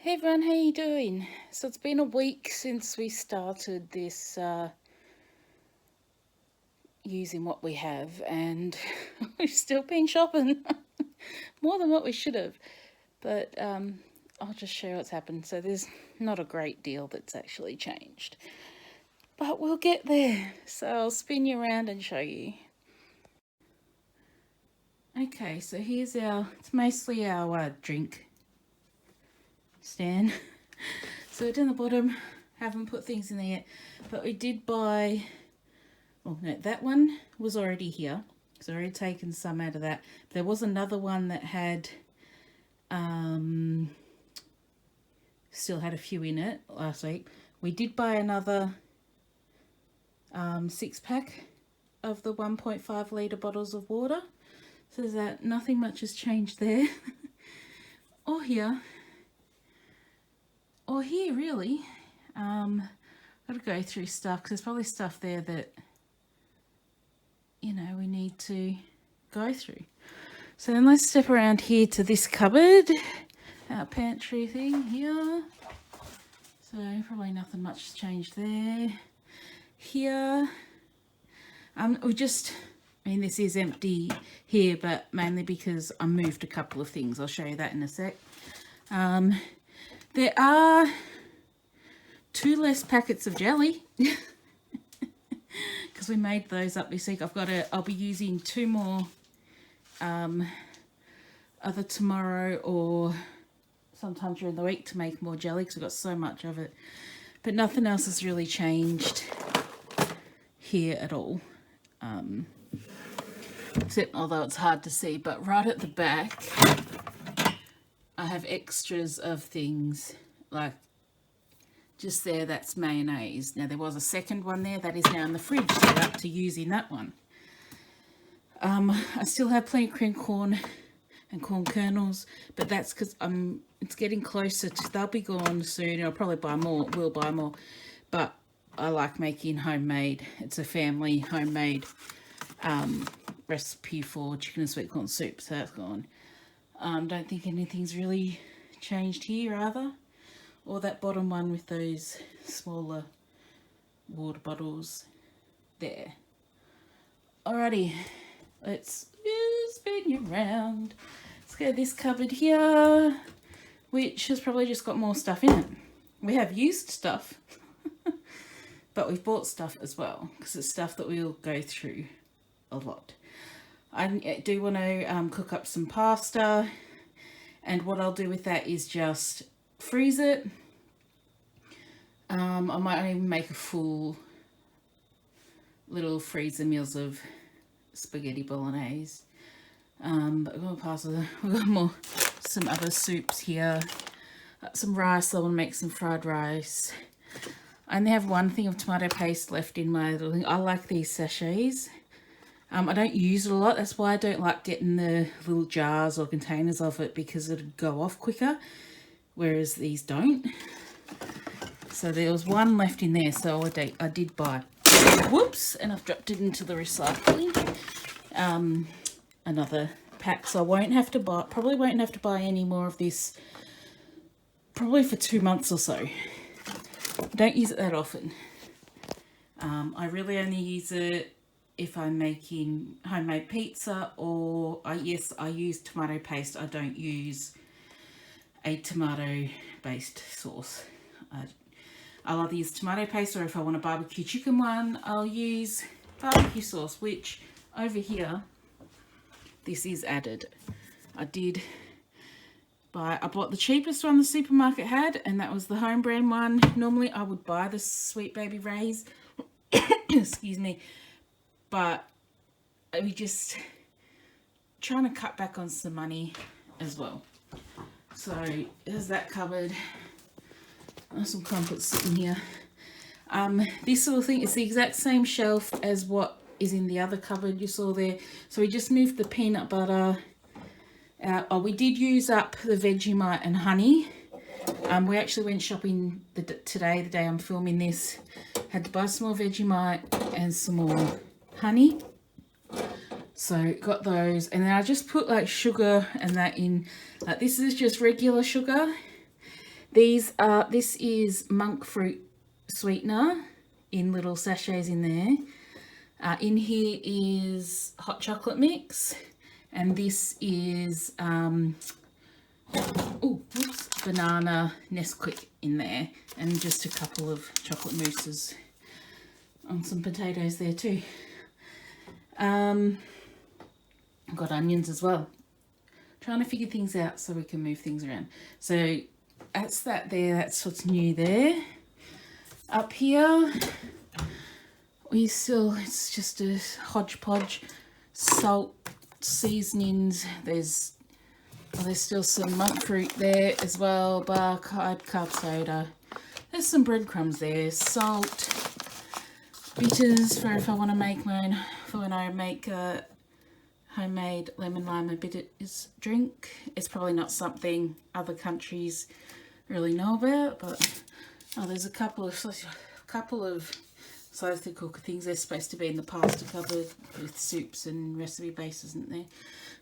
Hey everyone, how you doing? So it's been a week since we started this using what we have, and we've still been shopping more than what we should have. But I'll just show you what's happened. So there's not a great deal that's actually changed, but we'll get there. So I'll spin you around and show you. Okay, so here's it's mostly our drink stand. So down the bottom, haven't put things in there yet, but we did buy, oh no, that one was already here, so I've already taken some out of that. There was another one that had, still had a few in it last week. We did buy another 6-pack of the 1.5 litre bottles of water. So there's that, nothing much has changed there. Or here. Or here, really. Got to go through stuff, because there's probably stuff there that, you know, we need to go through. So then let's step around here to this cupboard, our pantry thing here. So probably nothing much has changed there. Here, this is empty here, but mainly because I moved a couple of things. I'll show you that in a sec. There are 2 less packets of jelly because we made those up this week. I'll be using 2 more either tomorrow or sometime during the week to make more jelly because we've got so much of it. But nothing else has really changed here at all. Except, although it's hard to see, but right at the back I have extras of things, like just there, that's mayonnaise. Now there was a second one there that is now in the fridge, so we're up to using that one. I still have plenty of cream corn and corn kernels, but that's because it's getting closer to, they'll be gone soon. I'll probably buy more, will buy more, but I like making homemade. It's a family homemade recipe for chicken and sweet corn soup, so that's gone. Don't think anything's really changed here either, or that bottom one with those smaller water bottles there. Alrighty, let's spin you around. Let's go to this cupboard here, which has probably just got more stuff in it. We have used stuff, but we've bought stuff as well, because it's stuff that we'll go through a lot. I do want to cook up some pasta, and what I'll do with that is just freeze it. I might even make a full little freezer meals of spaghetti bolognese. But we've got pasta, we've got some other soups here. Some rice, I want to make some fried rice. I only have one thing of tomato paste left in my little thing. I like these sachets. I don't use it a lot. That's why I don't like getting the little jars or containers of it, because it'd go off quicker, whereas these don't. So there was one left in there, so I did buy. Whoops! And I've dropped it into the recycling. Another pack, so I won't have to buy. Probably won't have to buy any more of this. Probably for 2 months or so. I don't use it that often. I really only use it if I'm making homemade pizza, or I use tomato paste. I don't use a tomato based sauce. I'll either use tomato paste, or if I want a barbecue chicken one, I'll use barbecue sauce, which over here, this is added. I bought the cheapest one the supermarket had, and that was the home brand one. Normally I would buy the Sweet Baby Ray's, excuse me, but we just trying to cut back on some money as well. So there's that cupboard. There's some crumpets sitting here. This little thing is the exact same shelf as what is in the other cupboard you saw there. So we just moved the peanut butter out. We did use up the Vegemite and honey. We actually went shopping today, the day I'm filming this. Had to buy some more Vegemite and some more honey. So got those, and then I just put like sugar and that in. This is just regular sugar. These are, this is monk fruit sweetener in little sachets in there. In here is hot chocolate mix, and this is banana Nesquik in there, and just a couple of chocolate mousses on some potatoes there too. I've got onions as well. Trying to figure things out so we can move things around. So that's that there, that's what's new there. Up here, it's just a hodgepodge, salt, seasonings. There's still some monk fruit there as well, bar, carb soda. There's some breadcrumbs there, salt, bitters for if I want to make my own, for when I make a homemade lemon lime bitters drink. It's probably not something other countries really know about, but there's a couple of slow to cook things. They're supposed to be in the pasta cupboard with soups and recipe bases, isn't there?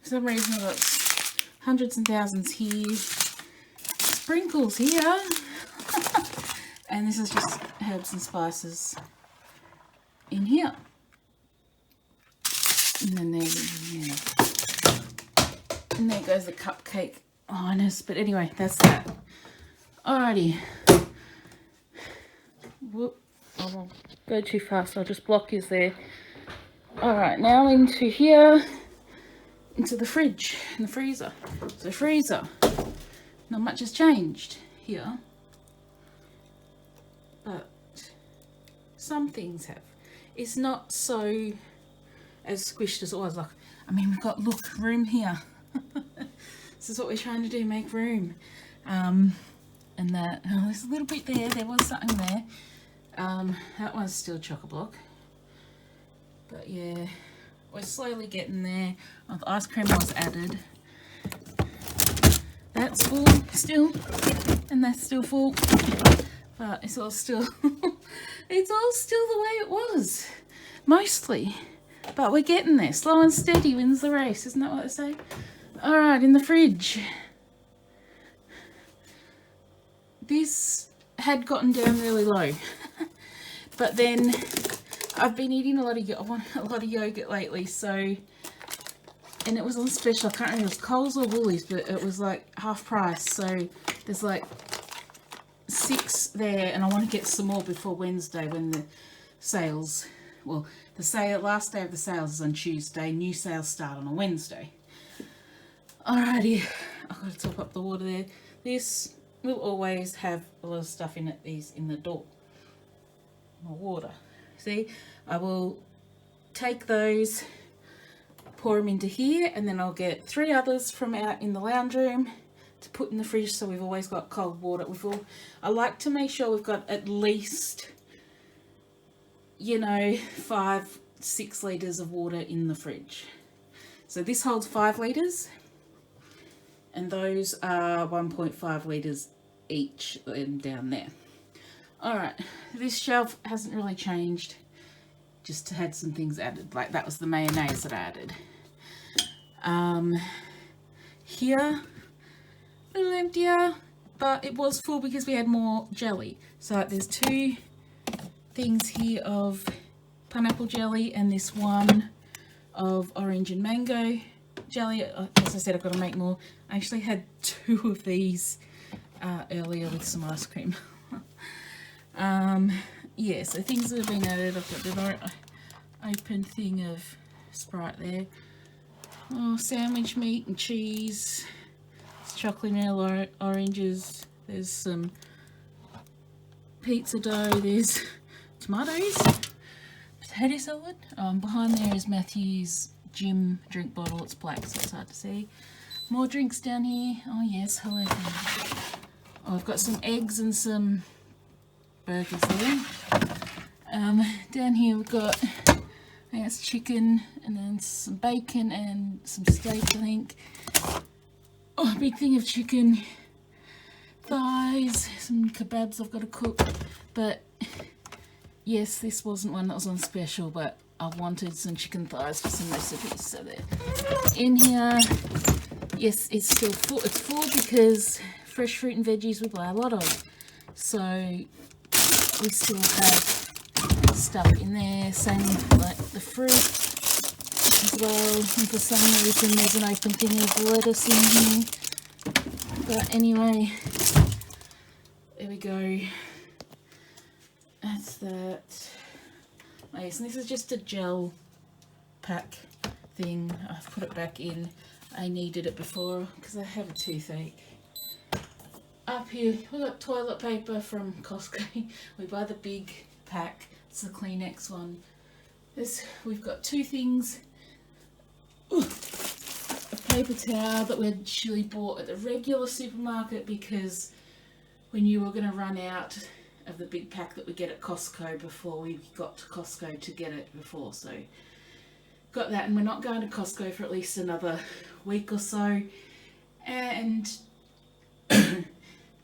For some reason I've got hundreds and thousands here, sprinkles here, and this is just herbs and spices in here. And then there goes the cupcake highness. But anyway, that's that. Alrighty. Whoop. I won't go too fast. I'll just block you there. Alright, now into here, into the fridge and the freezer. So freezer, not much has changed here, but some things have. It's not so as squished as it was. Like, I mean, we've got, look, room here. This is what we're trying to do, make room. And that, there's a little bit there, there was something there. That one's still chock-a-block. But yeah, we're slowly getting there. Oh, the ice cream was added. That's full still, and that's still full. But it's all still, it's all still the way it was, mostly. But we're getting there. Slow and steady wins the race, isn't that what they say? Alright, in the fridge. This had gotten down really low. But then I've been eating a lot of yogurt lately, so, and it was on special. I can't remember if it was Coles or Woolies, but it was like half price. So there's like 6 there, and I want to get some more before Wednesday when the sales, well, the sale, last day of the sales is on Tuesday. New sales start on a Wednesday. Alrighty, I've got to top up the water there. This will always have a lot of stuff in it. These in the door, my water. See, I will take those, pour them into here, and then I'll get 3 others from out in the lounge room to put in the fridge. So we've always got cold water. I like to make sure we've got at least, you know, 5-6 litres of water in the fridge. So this holds 5 litres, and those are 1.5 litres each down there. Alright, this shelf hasn't really changed, just had some things added, like that was the mayonnaise that I added. Here, a little emptier, but it was full because we had more jelly. So there's 2 things here of pineapple jelly and this one of orange and mango jelly. As I said, I've got to make more. I actually had 2 of these earlier with some ice cream. Yeah, so things that have been added. I've got the open thing of Sprite there. Oh, sandwich meat and cheese. It's chocolate vanilla oranges. There's some pizza dough. There's tomatoes. Potato salad. Behind there is Matthew's gym drink bottle. It's black, so it's hard to see. More drinks down here. Oh yes, hello. Oh, I've got some eggs and some burgers there. Down here we've got, I think it's chicken, and then some bacon and some steak, I think. Oh, a big thing of chicken thighs, some kebabs I've got to cook. But yes, this wasn't one that was on special, but I wanted some chicken thighs for some recipes, so there. In here, yes, it's still full. It's full because fresh fruit and veggies we buy a lot of. So we still have stuff in there. Same with like the fruit as well. And for some reason there's an open thing of lettuce in here. But anyway, there we go. That's that. Oh yes, and this is just a gel pack thing. I've put it back in. I needed it before because I have a toothache. Up here, we've got toilet paper from Costco. We buy the big pack. It's the Kleenex one. We've got two things. Ooh, a paper towel that we actually bought at the regular supermarket because we knew we were going to run out of the big pack that we get at Costco before we got to Costco to get it before. So got that, and we're not going to Costco for at least another week or so. And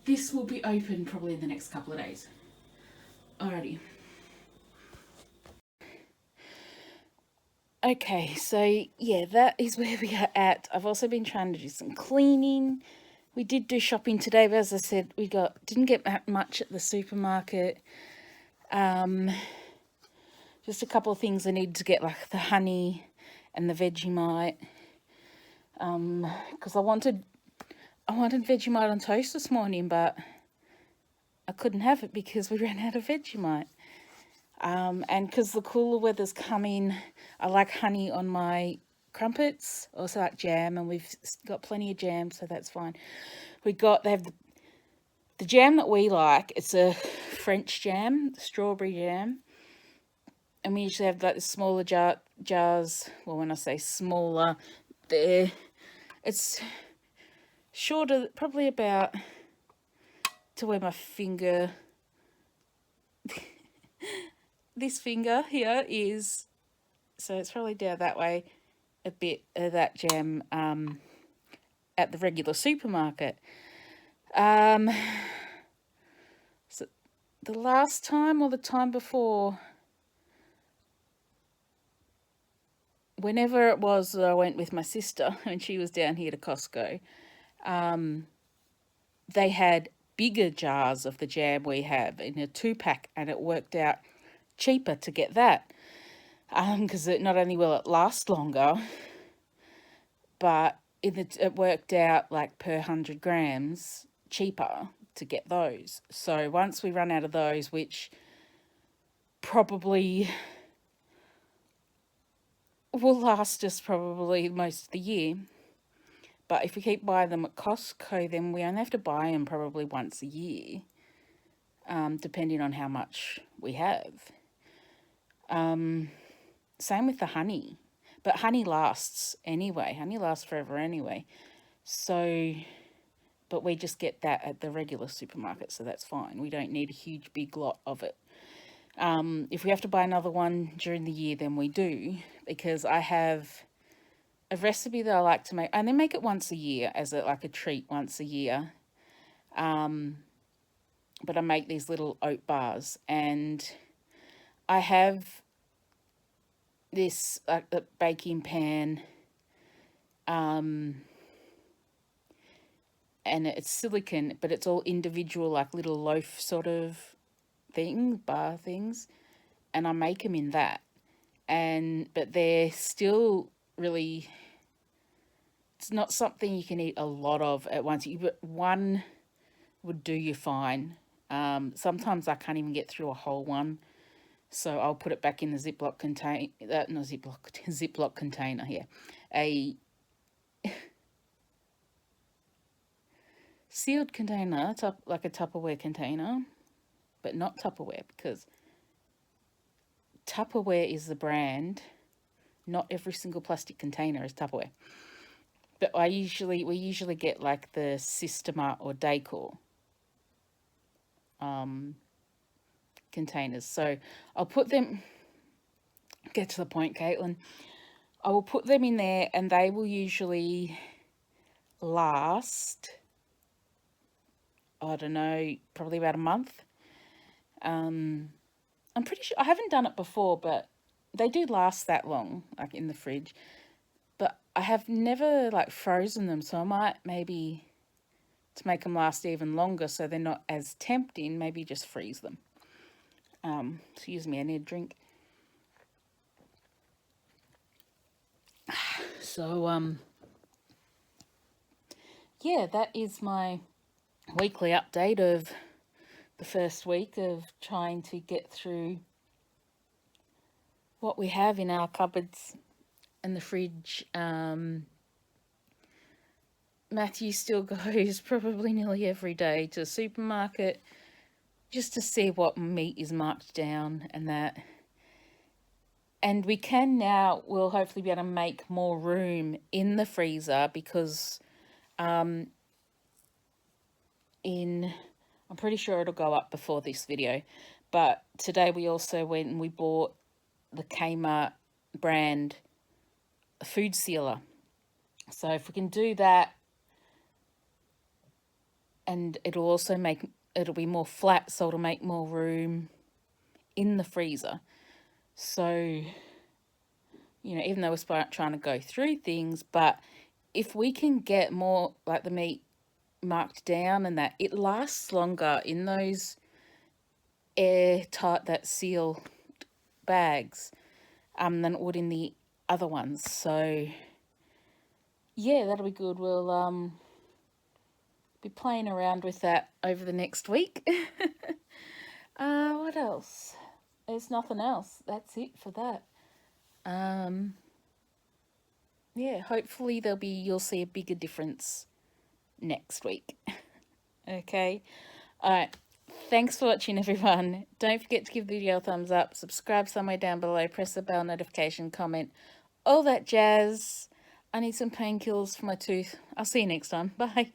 this will be open probably in the next couple of days. Alrighty. Okay, so yeah, that is where we are at. I've also been trying to do some cleaning. We did do shopping today, but as I said, didn't get that much at the supermarket. Just a couple of things I needed to get, like the honey and the Vegemite. Because I wanted Vegemite on toast this morning, but I couldn't have it because we ran out of Vegemite. And because the cooler weather's coming, I like honey on my crumpets. Also like jam, and we've got plenty of jam, so that's fine. They have the jam that we like. It's a French jam, strawberry jam. And we usually have like the smaller jars. Well, when I say smaller, it's shorter, probably about to where my finger, this finger here is, so it's probably down that way, a bit of that jam at the regular supermarket. So the last time or the time before, whenever it was that I went with my sister and she was down here to Costco, they had bigger jars of the jam we have in a 2-pack, and it worked out cheaper to get that, because not only will it last longer, but it worked out like per 100 grams cheaper to get those. So once we run out of those, which probably will last us probably most of the year, but if we keep buying them at Costco, then we only have to buy them probably once a year, depending on how much we have. Same with the honey, but honey lasts anyway. Honey lasts forever anyway. So, but we just get that at the regular supermarket, so that's fine. We don't need a huge big lot of it. If we have to buy another one during the year, then we do, because I have a recipe that I like to make. I only make it once a year as like a treat once a year. But I make these little oat bars, and I have this a baking pan, and it's silicone, but it's all individual, like little loaf sort of bar things, and I make them in that. But they're still really, it's not something you can eat a lot of at once. One would do you fine. Sometimes I can't even get through a whole one, so I'll put it back in the Ziploc container. Ziploc container here, a sealed container, like a Tupperware container, but not Tupperware, because Tupperware is the brand. Not every single plastic container is Tupperware. But we usually get like the Systema or Decor containers. So I'll put them, get to the point, Caitlin. I will put them in there, and they will usually last, I don't know, probably about a month. I'm pretty sure, I haven't done it before, but they do last that long, like in the fridge. But I have never like frozen them, so I might maybe to make them last even longer so they're not as tempting, maybe just freeze them. Excuse me, I need a drink. So, yeah, that is my weekly update of the first week of trying to get through what we have in our cupboards and the fridge. Matthew still goes probably nearly every day to the supermarket just to see what meat is marked down and that. And we can now, we'll hopefully be able to make more room in the freezer because I'm pretty sure it'll go up before this video. But today we also went and we bought the Kmart brand food sealer. So if we can do that, and it'll also it'll be more flat, so it'll make more room in the freezer. So, you know, even though we're trying to go through things, but if we can get more, like the meat marked down and that, it lasts longer in those airtight, that sealed bags, than it would in the other ones. So, yeah, that'll be good. We'll, be playing around with that over the next week. What else? There's nothing else. That's it for that. Yeah, hopefully you'll see a bigger difference next week. Okay. All right. Thanks for watching, everyone. Don't forget to give the video a thumbs up, subscribe somewhere down below, press the bell notification, comment, all that jazz. I need some painkillers for my tooth. I'll see you next time. Bye.